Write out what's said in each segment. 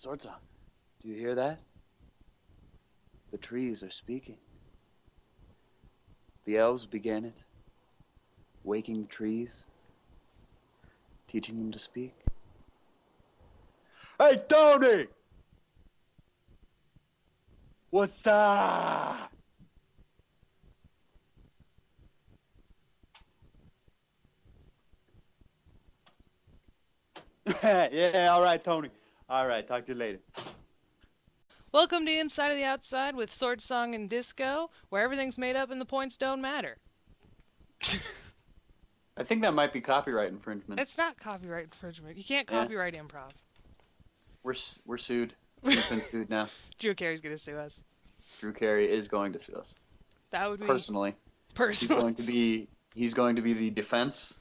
Swordsong, do you hear that? The trees are speaking. The elves began it, waking the trees, teaching them to speak. Hey, Tony! What's up? Yeah, all right, Tony. All right, talk to you later. Welcome to Inside of the Outside with Sword Song and Disco, where everything's made up and the points don't matter. I think that might be copyright infringement. It's not copyright infringement. You can't Yeah. copyright improv. We're sued. We've been sued now. Drew Carey's gonna sue us. Drew Carey is going to sue us That would be personally. He's personal. going to be the defense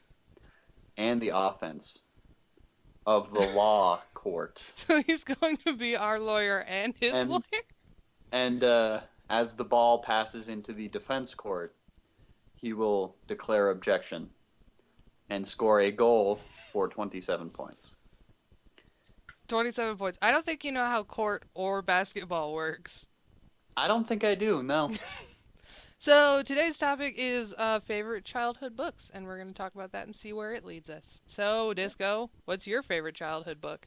and the offense of the law court. So he's going to be our lawyer and his And- lawyer. And as the ball passes into the defense court, he will declare objection and score a goal for 27 points. 27 points. I don't think you know how court or basketball works. I don't think I do, no. So today's topic is favorite childhood books, and we're going to talk about that and see where it leads us. So, Disco, what's your favorite childhood book?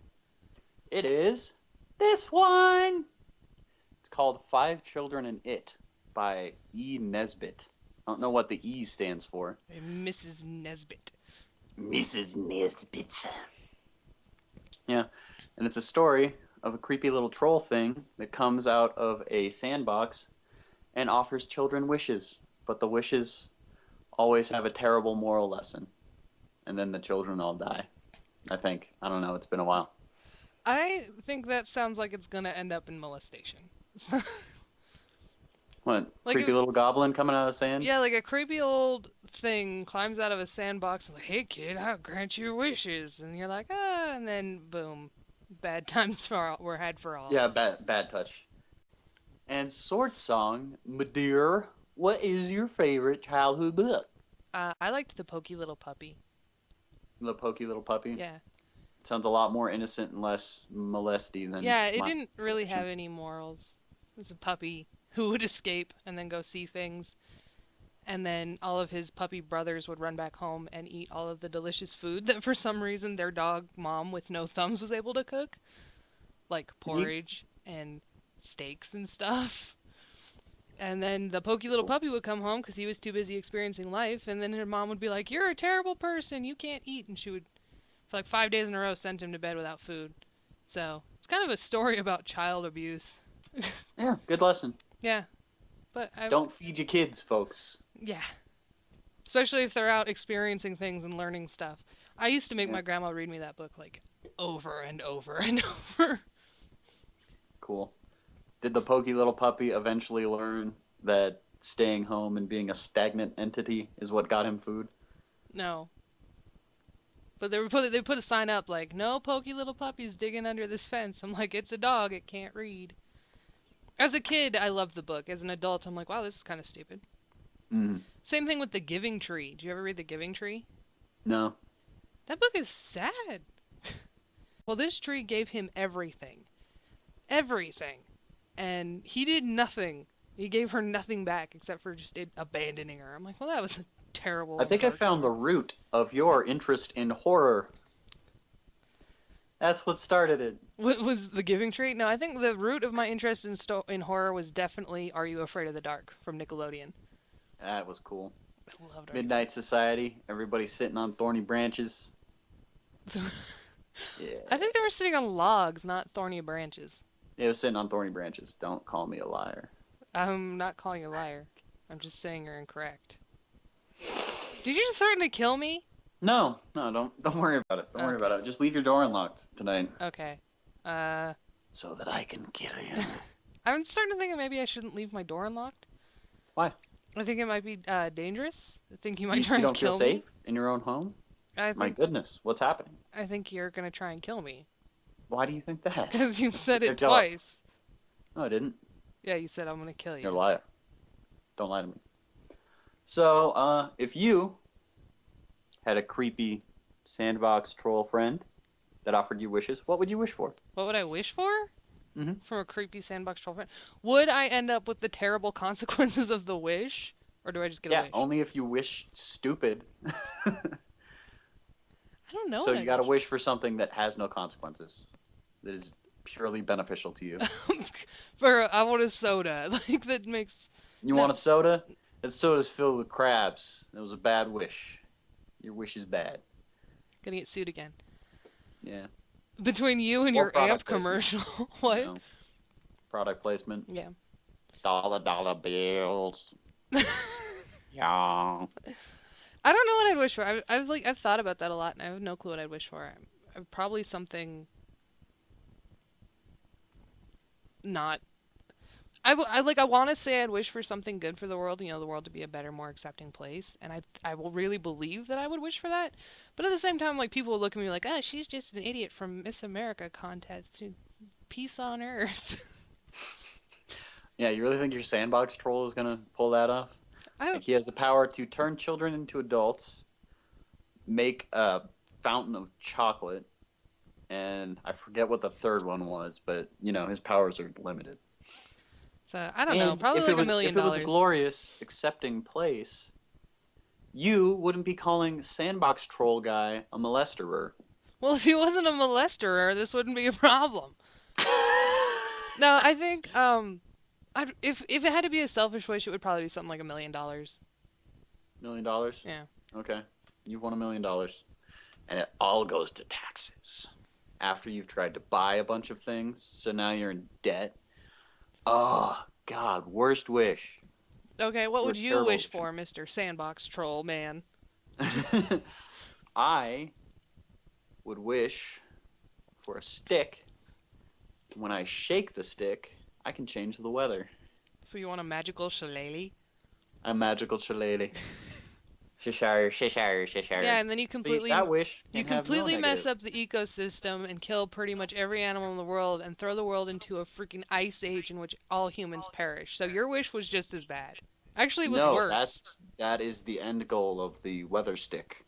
It is this one. It's called Five Children and It by E. Nesbit. I don't know what the E stands for. Mrs. Nesbit. Mrs. Nesbit. Yeah, and it's a story of a creepy little troll thing that comes out of a sandbox and offers children wishes, but the wishes always have a terrible moral lesson, and then the children all die. I think. I don't know, it's been a while. I think that sounds like it's going to end up in molestation. What, Like creepy a- little goblin coming out of the sand? Yeah, like a creepy old thing climbs out of a sandbox and like, hey kid, I'll grant your wishes. And you're like, ah, and then boom. Bad times were had for all. Yeah, bad touch. And Sword Song, my dear, what is your favorite childhood book? I liked The Pokey Little Puppy. The Pokey Little Puppy? Yeah. Sounds a lot more innocent and less molesty than Yeah, it my didn't really fiction. have any morals. It was a puppy who would escape and then go see things. And then all of his puppy brothers would run back home and eat all of the delicious food that for some reason their dog mom with no thumbs was able to cook. Like porridge and steaks and stuff. And then the pokey little puppy would come home because he was too busy experiencing life. And then her mom would be like, you're a terrible person. You can't eat. And she would, for like 5 days in a row, send him to bed without food. So it's kind of a story about child abuse. Yeah, good lesson. Yeah. But Don't feed your kids, folks. Yeah. Especially if they're out experiencing things and learning stuff. I used to make Yeah. my grandma read me that book like over and over and over. Cool. Did the Pokey Little Puppy eventually learn that staying home and being a stagnant entity is what got him food? No. But they put a sign up like, no pokey little puppies digging under this fence. I'm like, it's a dog, it can't read. As a kid, I loved the book. As an adult, I'm like, wow, this is kind of stupid. Mm. Same thing with The Giving Tree. Did you ever read The Giving Tree? No. That book is sad. Well, this tree gave him everything. Everything. And he did nothing. He gave her nothing back except for just abandoning her. I'm like, well, that was a terrible. I think I dark found the story. root of your interest in horror. That's what started it. What was The Giving Tree? No, I think the root of my interest in horror was definitely Are You Afraid of the Dark from Nickelodeon. That was cool. I loved Midnight Society, everybody sitting on thorny branches. Yeah. I think they were sitting on logs, not thorny branches. It was sitting on thorny branches. Don't call me a liar. I'm not calling you a liar. I'm just saying you're incorrect. Did you just threaten to kill me? No, don't worry about it. Don't worry about it. Just leave your door unlocked tonight. Okay. So that I can kill you. I'm starting to think that maybe I shouldn't leave my door unlocked. Why? I think it might be dangerous. I think you might You, try you and don't feel kill safe me. in your own home? I My think goodness, what's happening? I think you're gonna try and kill me Why do you think that? because you said You're it jealous. twice. No, I didn't. Yeah, you said I'm gonna kill you. You're a liar. Don't lie to me. So, if you had a creepy sandbox troll friend that offered you wishes, what would you wish for? What would I wish for? Mhm. From a creepy sandbox troll friend? Would I end up with the terrible consequences of the wish? Or do I just get a Yeah, wish? only if you wish stupid. I don't know So what you I'd got to wish wish for something that has no consequences, that is purely beneficial to you. for. I want a soda. Like, that makes. You No. want a soda? That soda's filled with crabs. That was a bad wish. Your wish is bad. Gonna get sued again. Yeah. Between you and Or your product AMP placement. commercial. What? You know, product placement. Yeah. Dollar bills. Yeah. I don't know what I'd wish for. I've thought about that a lot, and I have no clue what I'd wish for. Probably something not. I want to say I'd wish for something good for the world. You know, the world to be a better, more accepting place, and I will really believe that I would wish for that. But at the same time, like, people will look at me like, oh, she's just an idiot from Miss America contest. Peace on Earth. Yeah, you really think your sandbox troll is gonna pull that off? I Like don't. he has the power to turn children into adults, make a fountain of chocolate, and I forget what the third one was, but you know his powers are limited. So I don't know. And Probably if like $1 million. if it was a glorious, accepting place, you wouldn't be calling sandbox troll guy a molesterer. Well, if he wasn't a molesterer, this wouldn't be a problem. No, I think if it had to be a selfish wish, it would probably be something like $1 million. $1 million? Yeah. Okay. You've won $1 million. And it all goes to taxes. After you've tried to buy a bunch of things, so now you're in debt. Oh, God, worst wish. Okay, what You're would you terrible. wish for, Mr. Sandbox Troll Man? I would wish for a stick. When I shake the stick, I can change the weather. So you want a magical shillelagh? A magical shillelagh. Shishire, shishire, shishire. Yeah, and then you See, completely that wish you can have no completely mess negative. up the ecosystem and kill pretty much every animal in the world and throw the world into a freaking ice age in which all humans perish. So your wish was just as bad. Actually, it was No, worse. that is the end goal of the weather stick.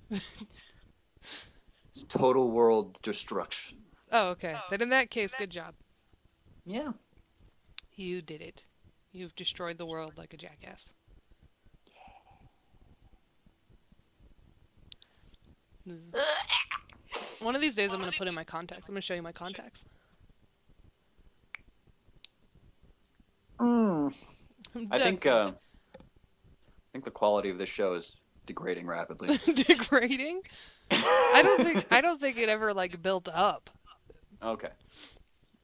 It's total world destruction. Oh, okay. Then in that case, good job. Yeah. You did it. You've destroyed the world like a jackass. One of these days, I'm gonna put in my contacts. I'm gonna show you my contacts. I think the quality of this show is degrading rapidly. degrading. I don't think it ever like built up. Okay.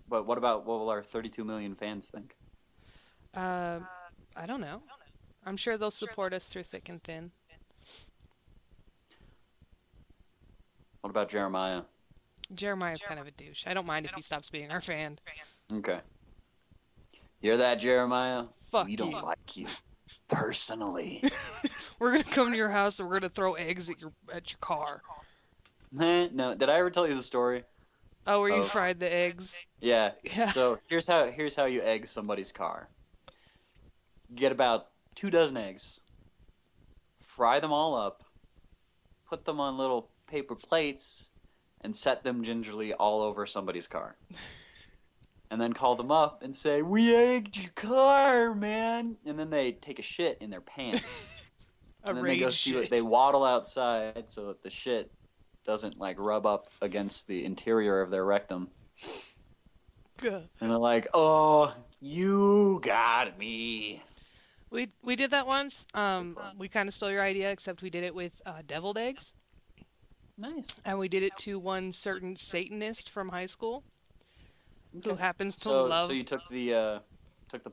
But what will our 32 million fans think? I don't know. I'm sure they'll support us through thick and thin. What about Jeremiah? Jeremiah's kind of a douche. I don't mind if he stops being our fan. Okay. Hear that, Jeremiah? Fuck We don't you. like you personally. We're gonna come to your house and we're gonna throw eggs at your car. No, did I ever tell you the story? Oh, where you Oh. fried the eggs? Yeah. Yeah. So here's how you egg somebody's car. Get about 24 eggs, fry them all up, put them on little paper plates, and set them gingerly all over somebody's car. And then call them up and say, "We egged your car, man!" And then they take a shit in their pants. A And then they go rage see shit. what they waddle outside so that the shit doesn't like rub up against the interior of their rectum. Ugh. And they're like, "Oh, you got me." We did that once. We kind of stole your idea, except we did it with deviled eggs, Nice. and we did it to one certain Satanist from high school who Okay. happens to So love. you took the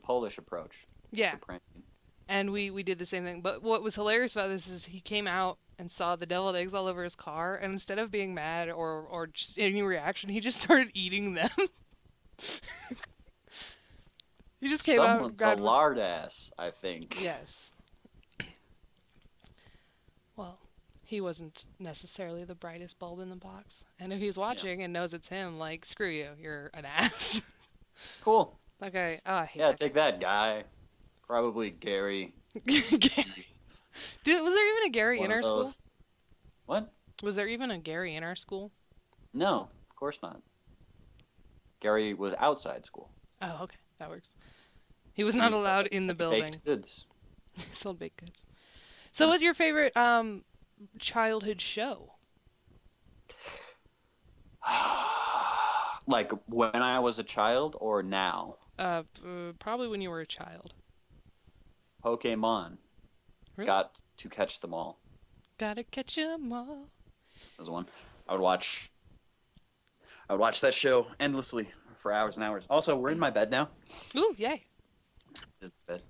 Polish approach. Yeah, To pranking. and we did the same thing. But what was hilarious about this is he came out and saw the deviled eggs all over his car, and instead of being mad or just any reaction, he just started eating them. He just came out and Someone's a grabbed. lard ass, I think. Yes. Well, he wasn't necessarily the brightest bulb in the box. And if he's watching and knows it's him, like, screw you, you're an ass. Cool. Like, I hate Yeah, that. take that guy. Probably Gary. Dude, was there even a Gary One in our of school? those. What? Was there even a Gary in our school? No, of course not. Gary was outside school. Oh, okay, that works. He was He not sold, allowed in the like, building. baked goods. He sold baked goods. So, what's your favorite childhood show? Like when I was a child or now? Probably when you were a child. Pokemon. Really? Got to catch them all. Gotta catch 'em all. That was one. I would watch that show endlessly for hours and hours. Also, we're in my bed now. Ooh, yay. This bed.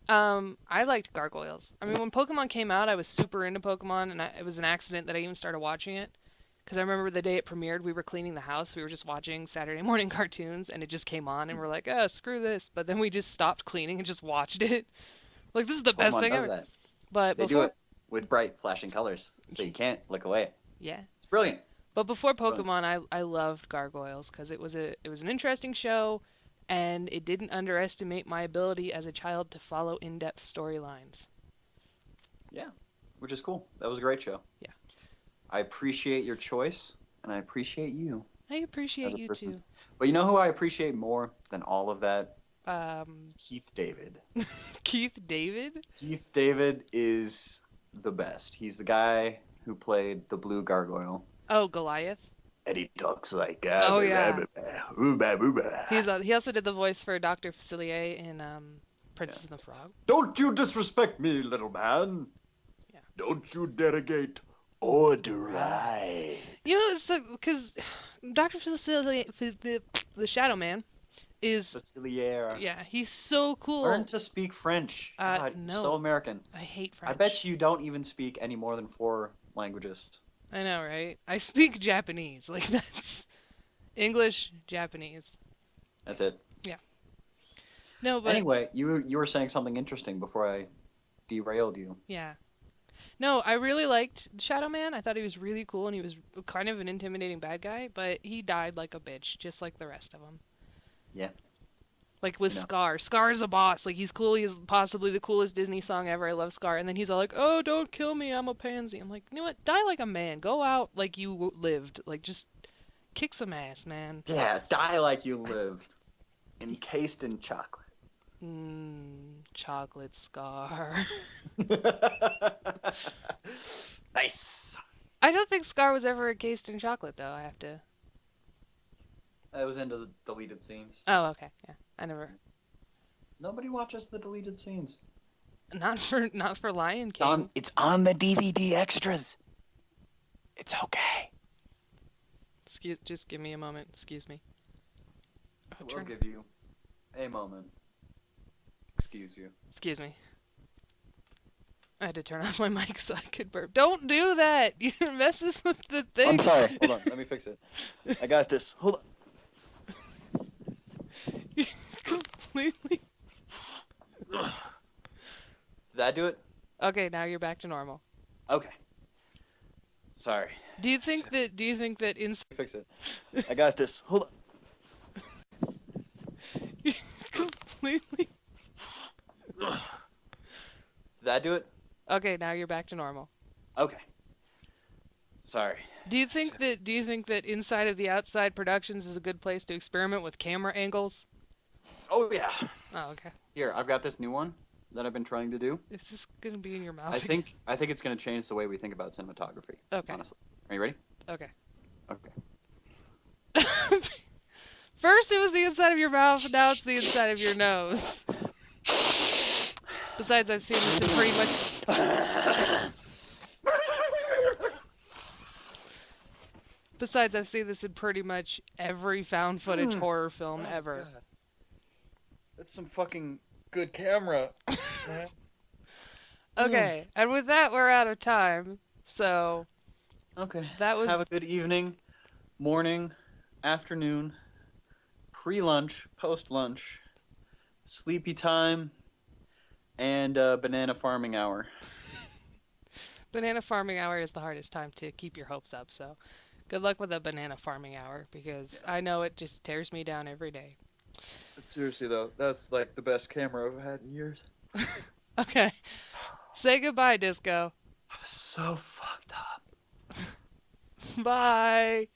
I liked Gargoyles. I mean, when Pokemon came out, I was super into Pokemon, and it was an accident that I even started watching it. Because I remember the day it premiered, we were cleaning the house. We were just watching Saturday morning cartoons, and it just came on, and we're like, oh, screw this. But then we just stopped cleaning and just watched it. Like, this is the best Pokemon thing does ever. that. But They do before, it with bright flashing colors, so you can't look away. yeah. It's brilliant. But before Brilliant. Pokemon, I loved Gargoyles because it was an interesting show, and it didn't underestimate my ability as a child to follow in-depth storylines. Which is cool. That was a great show. Yeah. I appreciate your choice, and I appreciate you I as appreciate a you person. But you know who I appreciate more than all of that? too. It's Keith David. Keith David? Keith David is the best. He's the guy who played the blue gargoyle. Oh, Goliath. And he talks like, Oh, yeah. Ooba, ooba. He also did the voice for Dr. Facilier in Princess and the Frog. Don't you disrespect me, little man. Yeah. Don't you derogate or deride. You know, it's because Dr. Facilier, the Shadow Man, is Facilier. yeah, he's so cool. Learn to speak French. God, no. so American. I hate French. I bet you don't even speak any more than 4 languages. I know, right? I speak Japanese. Like, that's English, Japanese. That's it. No, but Anyway, you were saying something interesting before I derailed you. yeah. No, I really liked Shadow Man. I thought he was really cool, and he was kind of an intimidating bad guy, but he died like a bitch, just like the rest of them. Yeah. Like with I know. Scar. Scar's a boss. Like, he's cool. He's possibly the coolest Disney song ever. I love Scar. And then he's all like, oh, don't kill me. I'm a pansy. I'm like, you know what? Die like a man. Go out like you lived. Like, just kick some ass, man. Yeah, die like you lived. Encased in chocolate. Chocolate Scar. Nice. I don't think Scar was ever encased in chocolate, though. I have to. I was into the deleted scenes. Oh, okay. Yeah, I never. Nobody watches the deleted scenes. Not for Lion King. It's on the DVD extras. It's okay. Just give me a moment. Excuse me. Oh, We'll give you a moment. Excuse you. Excuse me. I had to turn off my mic so I could burp. Don't do that! You messes with the thing. I'm sorry. Hold on. Let me fix it. I got this. Hold on. You completely. Did that do it? Okay, now you're back to normal. Okay. Sorry. Do you think that inside Fix it. I got this. Hold on. you completely. Did that do it? Okay, now you're back to normal. Okay. Sorry. Do you think that Inside of the Outside Productions is a good place to experiment with camera angles? Oh yeah. Oh, okay. Here, I've got this new one that I've been trying to do. Is this gonna be in your mouth? I think it's going to change the way we think about cinematography. Okay. Honestly. Are you ready? Okay. Okay. First it was the inside of your mouth, now it's the inside of your nose. Besides, I've seen this in pretty much. Besides, I've seen this in pretty much every found footage horror film ever. God. That's some fucking good camera. Okay, and with that, we're out of time. So Okay. that was Have a good evening, morning, afternoon, pre-lunch, post-lunch, sleepy time, and banana farming hour. banana farming hour is the hardest time to keep your hopes up. So good luck with a banana farming hour because I know it just tears me down every day. But seriously though, that's like the best camera I've had in years. Okay, say goodbye, Disco. So fucked up. Bye.